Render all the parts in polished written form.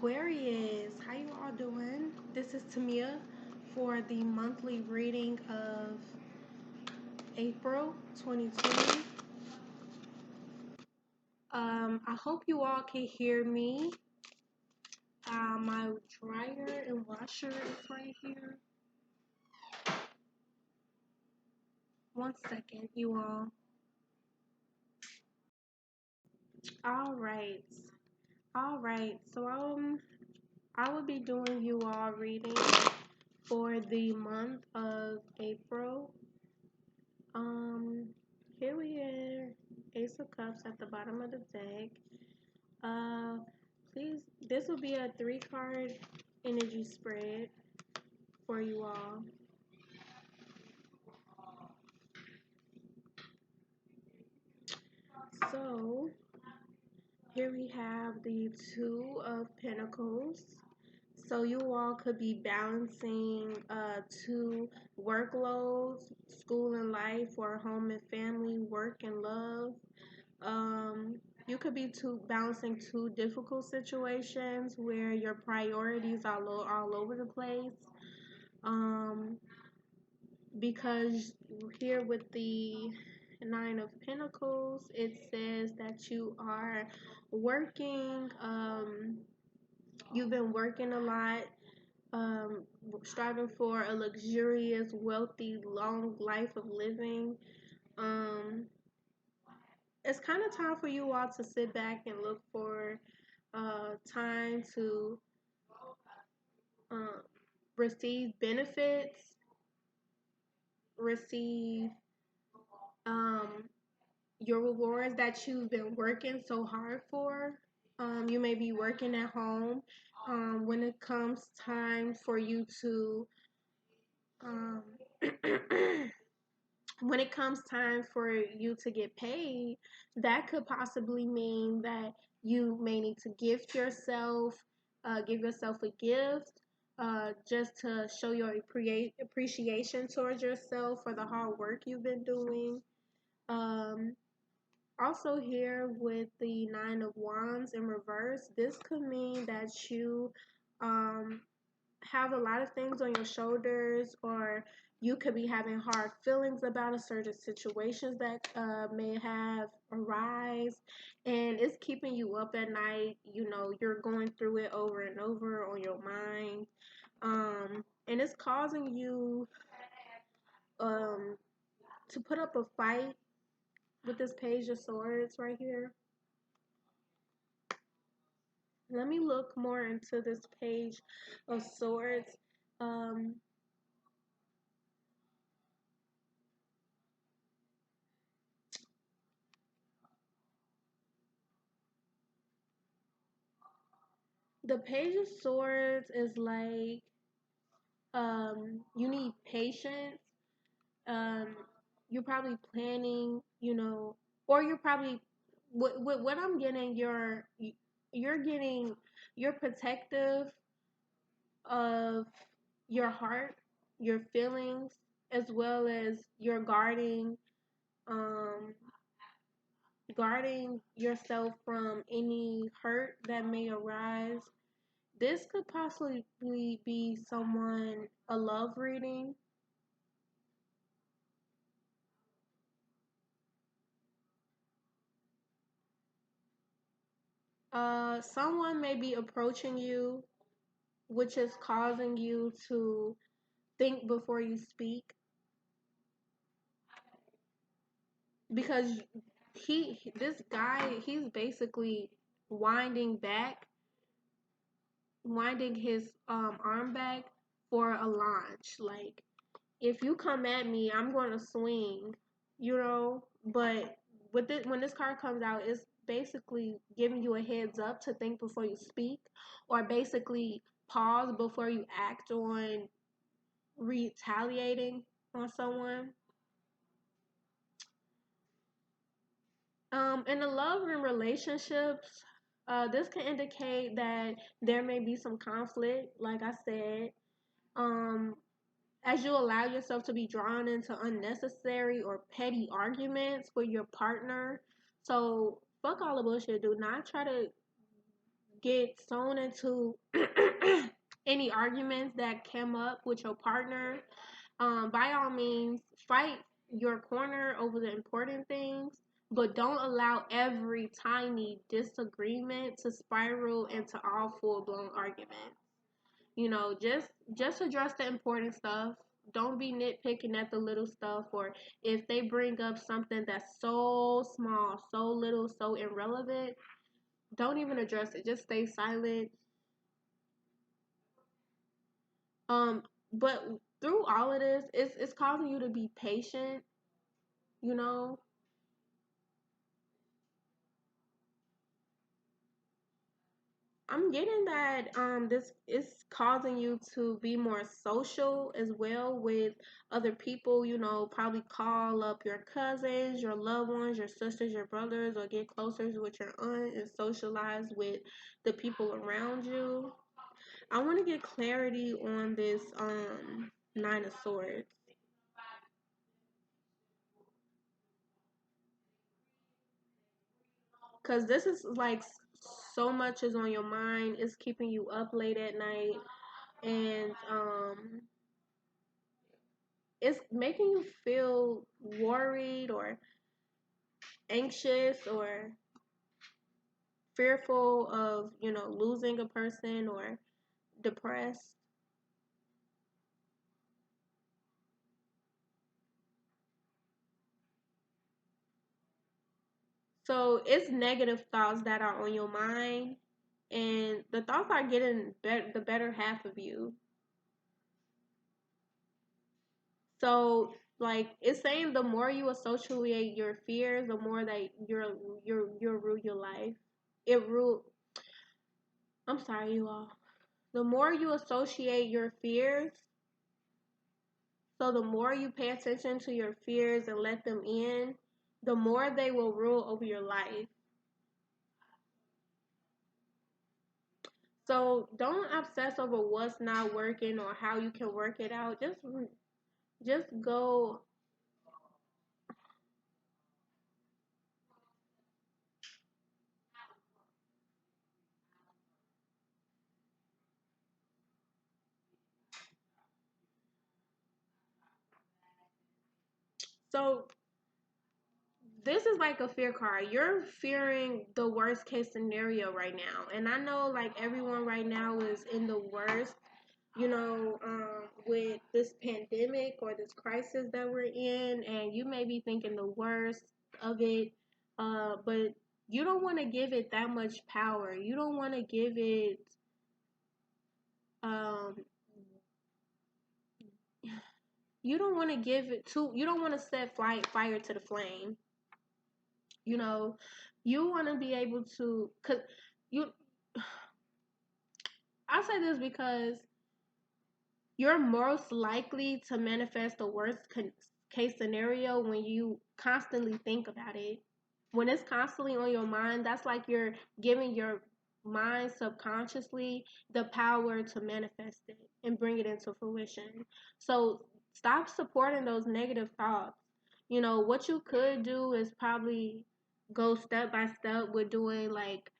Aquarius, how you all doing? This is Tamia for the monthly reading of April 2020. I hope you all can hear me. My dryer and washer is right here. One second, you all. All right. All right. So I will be doing you all reading for the month of April. Um, Here we are, Ace of Cups at the bottom of the deck. Uh, Please, this will be a 3-card energy spread for you all. So, here we have the Two of Pentacles. So you all could be balancing two workloads, school and life, or home and family, work and love. You could be balancing two difficult situations where your priorities are all over the place. Um, because here with the Nine of Pentacles, it says that you are working. You've been working a lot, striving for a luxurious, wealthy, long life of living. It's kind of time for you all to sit back and look for time to uh, receive benefits, receive um, your rewards that you've been working so hard for. You may be working at home. When it comes time for you to um, when it comes time for you to get paid, that could possibly mean that you may need to give yourself a gift, just to show your appreciation towards yourself for the hard work you've been doing. Um, Also, here with the Nine of Wands in reverse, this could mean that you um, have a lot of things on your shoulders, or you could be having hard feelings about a certain situations that may have arise, and it's keeping you up at night. You know, you're going through it over and over on your mind, and it's causing you um, to put up a fight with this Page of Swords right here. Let me look more into this Page of Swords. Um, the Page of Swords is like, you need patience. Um, you're probably planning, or you're probably what I'm getting. You're protective of your heart, your feelings, as well as you're um guarding yourself from any hurt that may arise. This could possibly be a love reading. Someone may be approaching you, which is causing you to think before you speak, because this guy, he's basically winding back, winding his arm back for a launch. Like, if you come at me, I'm going to swing, But when this card comes out, it's basically giving you a heads up to think before you speak, or basically pause before you act on retaliating on someone. In the love and relationships, this can indicate that there may be some conflict, like I said. Um, as you allow yourself to be drawn into unnecessary or petty arguments with your partner. So fuck all the bullshit. Do not try to get thrown into any arguments that came up with your partner, by all means, fight your corner over the important things, but don't allow every tiny disagreement to spiral into all full blown arguments. You know, just address the important stuff. Don't be nitpicking at the little stuff, or if they bring up something that's so small, so little, so irrelevant, don't even address it. Just stay silent. Um, but through all of this, it's causing you to be patient, you know. I'm getting that this is causing you to be more social as well with other people, you know, probably call up your cousins, your loved ones, your sisters, your brothers, or get closer with your aunt and socialize with the people around you. I want to get clarity on this Nine of Swords, cuz this is like so much is on your mind. It's keeping you up late at night, and it's making you feel worried or anxious or fearful of, you know, losing a person or depressed. So it's negative thoughts that are on your mind, and the thoughts are getting the better half of you. So like it's saying the more you associate your fears, the more that you'll rule your life. It rule. I'm sorry, you all. The more you associate your fears, so the more you pay attention to your fears and let them in, the more they will rule over your life. So don't obsess over what's not working or how you can work it out. Just go. So this is like a fear card. You're fearing the worst case scenario right now. And I know like everyone right now is in the worst, you know, with this pandemic or this crisis that we're in, and you may be thinking the worst of it, but you don't want to give it that much power. You don't want to give it, um, you don't want to give it to, you don't want to set fire to the flame. You know, you want to be able to, cause you, I say this because you're most likely to manifest the worst case scenario when you constantly think about it. When it's constantly on your mind, that's like you're giving your mind subconsciously the power to manifest it and bring it into fruition. So stop supporting those negative thoughts. You know, what you could do is probably go step by step with doing like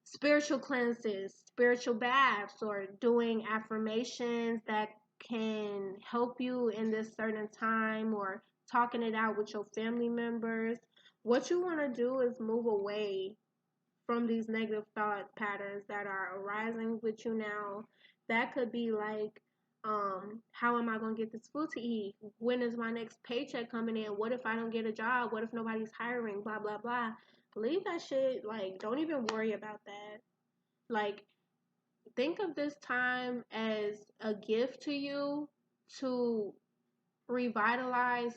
spiritual cleanses, spiritual baths, or doing affirmations that can help you in this certain time, or talking it out with your family members. What you want to do is move away from these negative thought patterns that are arising with you now. That could be like, how am I going to get this food to eat? When is my next paycheck coming in? What if I don't get a job? What if nobody's hiring? Blah, blah, blah. Leave that shit. Like, don't even worry about that. Like, think of this time as a gift to you to revitalize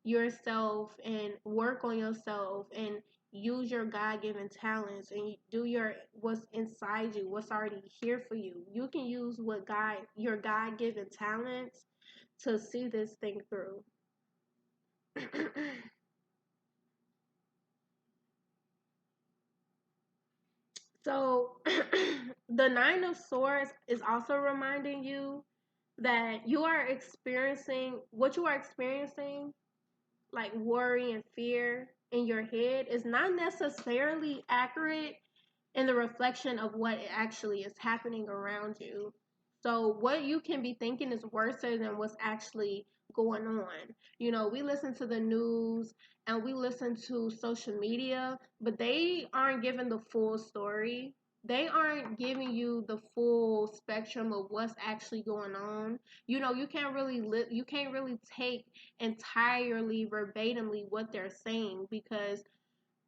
yourself and work on yourself and use your God-given talents and do what's inside you, what's already here for you. You can use your God-given talents to see this thing through. So the Nine of Swords is also reminding you that you are experiencing what you are experiencing, like worry and fear in your head, is not necessarily accurate in the reflection of what actually is happening around you. So what you can be thinking is worse than what's actually going on. We listen to the news and we listen to social media, but they aren't giving the full story. They aren't giving you the full spectrum of what's actually going on. You can't really take entirely verbatimly what they're saying, because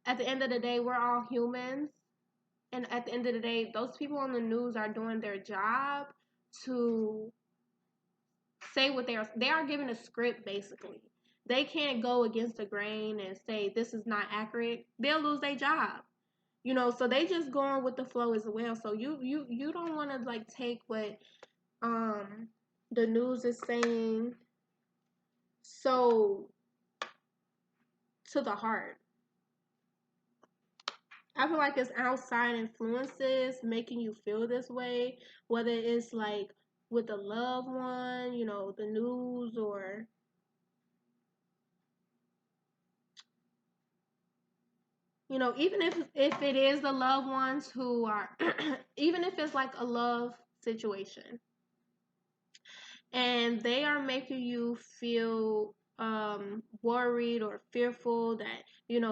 at the end of the day, we're all humans, and at the end of the day, those people on the news are doing their job to say what they are given a script. Basically, they can't go against the grain and say this is not accurate. They'll lose their job. So they just going with the flow as well. So you don't want to like take what the news is saying so to the heart. I feel like it's outside influences making you feel this way, whether it's like with a loved one, the news, or even if it is the loved ones who are even if it's like a love situation and they are making you feel worried or fearful that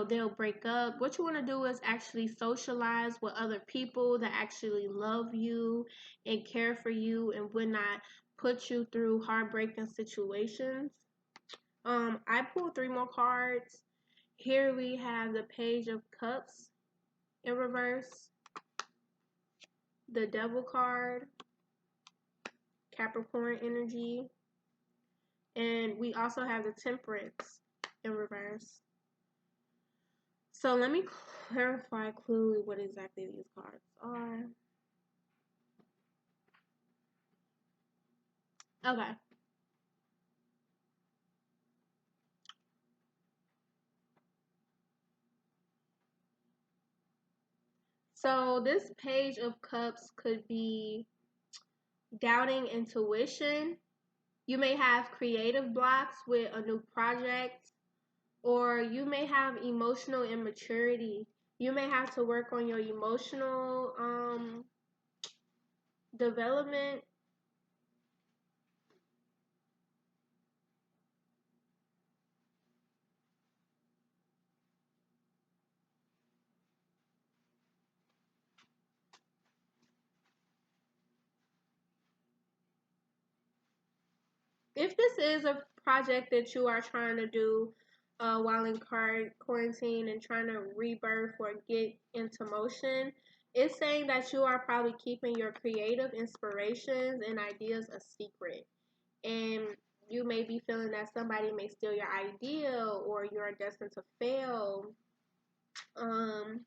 they'll break up. What you want to do is actually socialize with other people that actually love you and care for you and would not put you through heartbreaking situations. I pulled 3 more cards. Here we have the Page of Cups in reverse, the Devil card, Capricorn energy, and we also have the Temperance in reverse. So let me clarify clearly what exactly these cards are. Okay. So this Page of Cups could be doubting intuition. You may have creative blocks with a new project, or you may have emotional immaturity. You may have to work on your emotional development. If this is a project that you are trying to do while in quarantine and trying to rebirth or get into motion, it's saying that you are probably keeping your creative inspirations and ideas a secret. And you may be feeling that somebody may steal your idea or you're destined to fail. Um,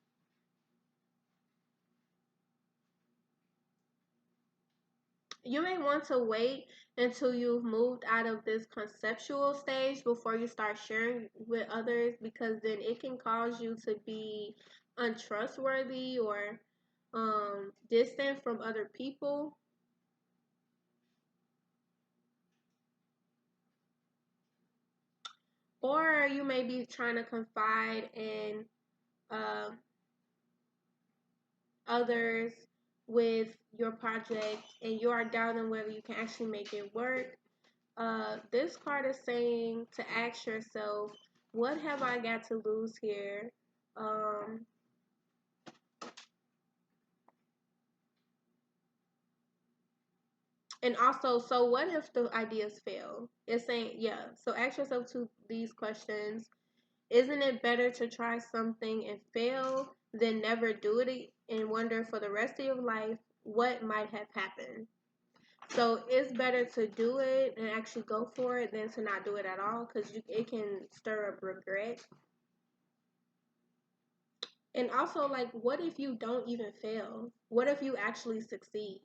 you may want to wait until you've moved out of this conceptual stage before you start sharing with others, because then it can cause you to be untrustworthy or distant from other people. Or you may be trying to confide in uh, others with your project and you are doubting whether you can actually make it work. This card is saying to ask yourself, what have I got to lose here? Um, and also, so what if the ideas fail? It's saying, yeah. So ask yourself these questions. Isn't it better to try something and fail than never do it and wonder for the rest of your life what might have happened? So it's better to do it and actually go for it than to not do it at all, because it can stir up regret. And also, like, what if you don't even fail? What if you actually succeed?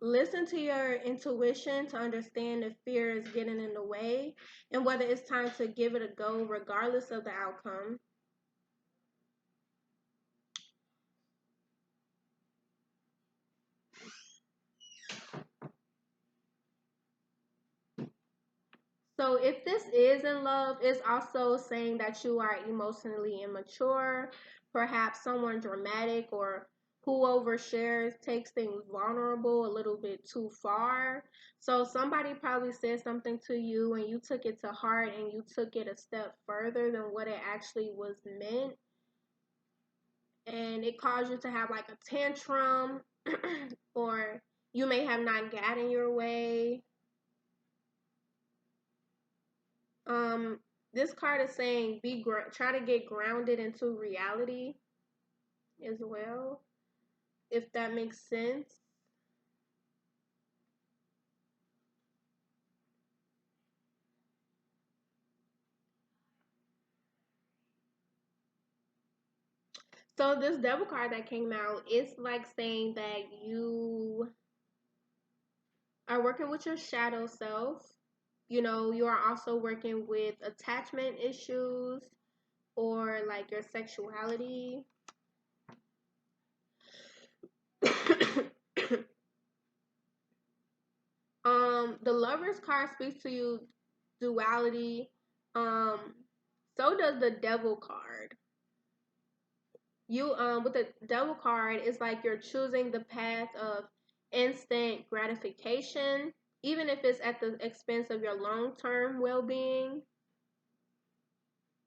Listen to your intuition to understand if fear is getting in the way and whether it's time to give it a go regardless of the outcome. So if this is in love, it's also saying that you are emotionally immature, perhaps someone dramatic or who overshares, takes things vulnerable a little bit too far. So somebody probably said something to you and you took it to heart and you took it a step further than what it actually was meant. And it caused you to have like a tantrum or you may have not gotten your way. Um, this card is saying try to get grounded into reality as well, if that makes sense. So this devil card that came out, it's like saying that you are working with your shadow self. You know, you are also working with attachment issues or like your sexuality. The Lovers card speaks to you duality. Um, so does the Devil card. You with the Devil card, it's like you're choosing the path of instant gratification, even if it's at the expense of your long-term well-being.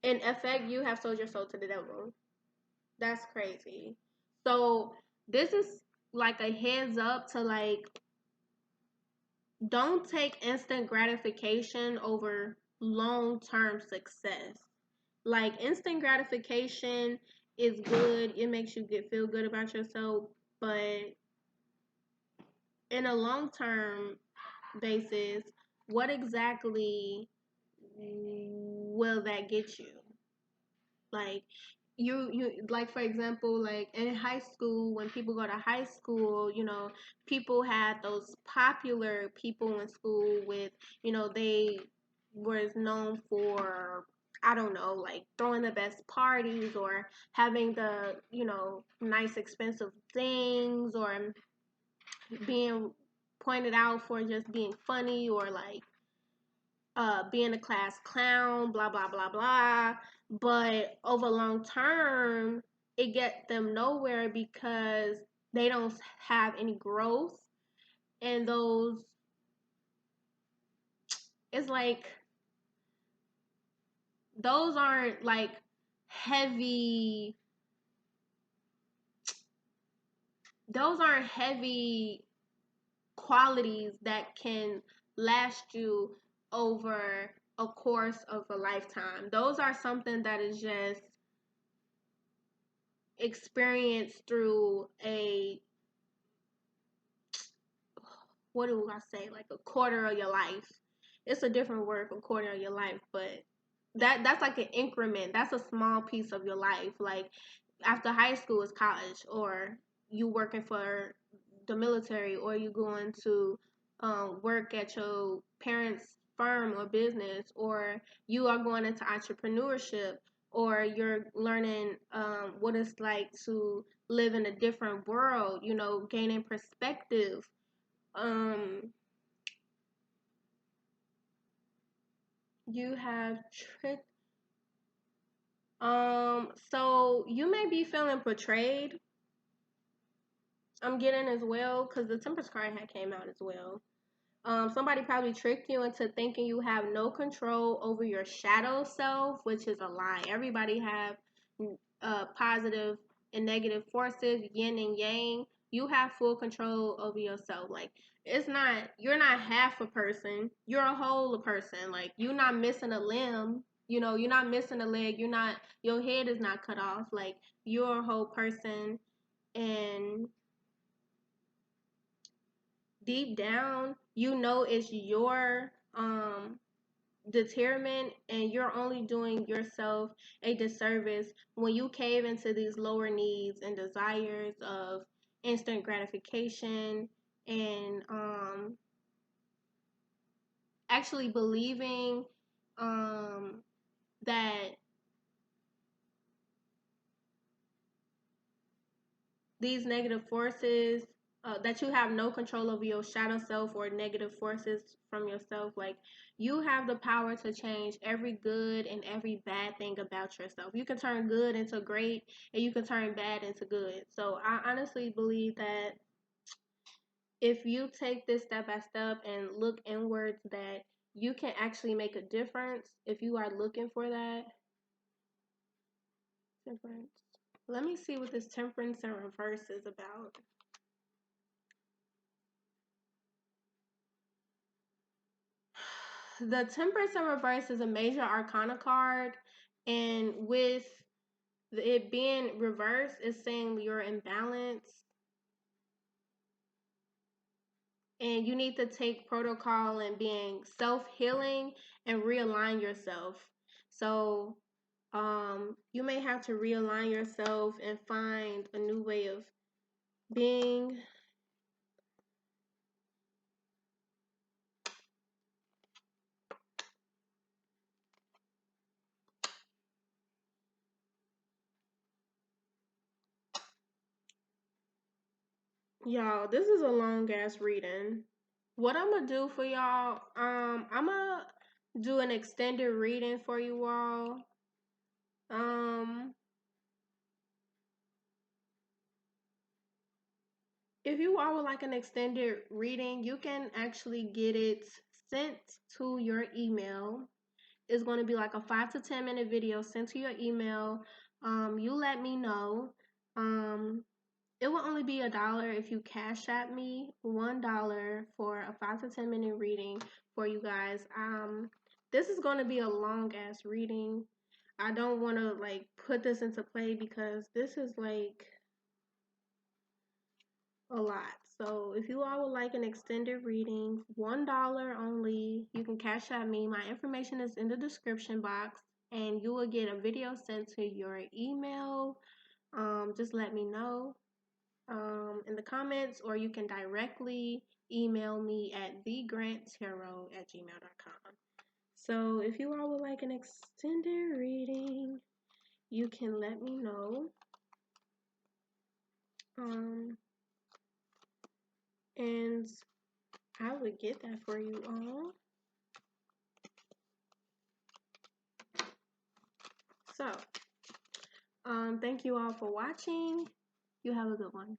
In effect, you have sold your soul to the devil. That's crazy. So this is like a heads up to like don't take instant gratification over long-term success. Like instant gratification is good. It makes you feel good about yourself, but in a long-term basis, what exactly will that get you? Like you like for example, like in high school, when people go to high school, you know, people had those popular people in school with, you know, they was known for, I don't know, like throwing the best parties or having the, you know, nice expensive things or being pointed out for just being funny or like being a class clown, blah blah blah blah. But over long term, it get them nowhere because they don't have any growth, and those, it's like those aren't like heavy. Those aren't heavy qualities that can last you over a course of a lifetime. Those are something that is just experienced through a, what do I say, like a quarter of your life. It's a different word for quarter of your life, but that's like an increment. That's a small piece of your life. Like after high school is college, or you working for the military, or you going to work at your parents' firm or business, or you are going into entrepreneurship, or you're learning what it's like to live in a different world. You know, gaining perspective. um you have trick. So you may be feeling betrayed. I'm getting as well because the Temperance card had came out as well. Somebody probably tricked you into thinking you have no control over your shadow self, which is a lie. Everybody have positive and negative forces, yin and yang. You have full control over yourself. Like it's not, you're not half a person. You're a whole person. Like you're not missing a limb. You know, you're not missing a leg. You're not, your head is not cut off. Like you're a whole person, and deep down, you know it's your determined, and you're only doing yourself a disservice when you cave into these lower needs and desires of instant gratification and actually believing that these negative forces that you have no control over your shadow self or negative forces from yourself. Like, you have the power to change every good and every bad thing about yourself. You can turn good into great, and you can turn bad into good. So I honestly believe that if you take this step by step and look inwards, that you can actually make a difference if you are looking for that. Temperance. Let me see what this temperance in reverse is about. The temperance in reverse is a major arcana card, and with it being reversed, it's saying you're in balance and you need to take protocol and being self-healing and realign yourself. So you may have to realign yourself and find a new way of being. Y'all, this is a long ass reading. What I'm gonna do for y'all, I'm gonna do an extended reading for you all. If you all would like an extended reading, you can actually get it sent to your email. It's going to be like a 5 to 10 minute video sent to your email. You let me know. It will only be $1 if you cash at me $1 for a 5 to 10 minute reading for you guys. This is going to be a long ass reading. I don't want to like put this into play because this is like a lot. So if you all would like an extended reading, $1 only, you can cash at me. My information is in the description box, and you will get a video sent to your email. Just let me know in the comments, or you can directly email me at thegranttarot@gmail.com. So if you all would like an extended reading, you can let me know. And I would get that for you all. So, thank you all for watching. You have a good one.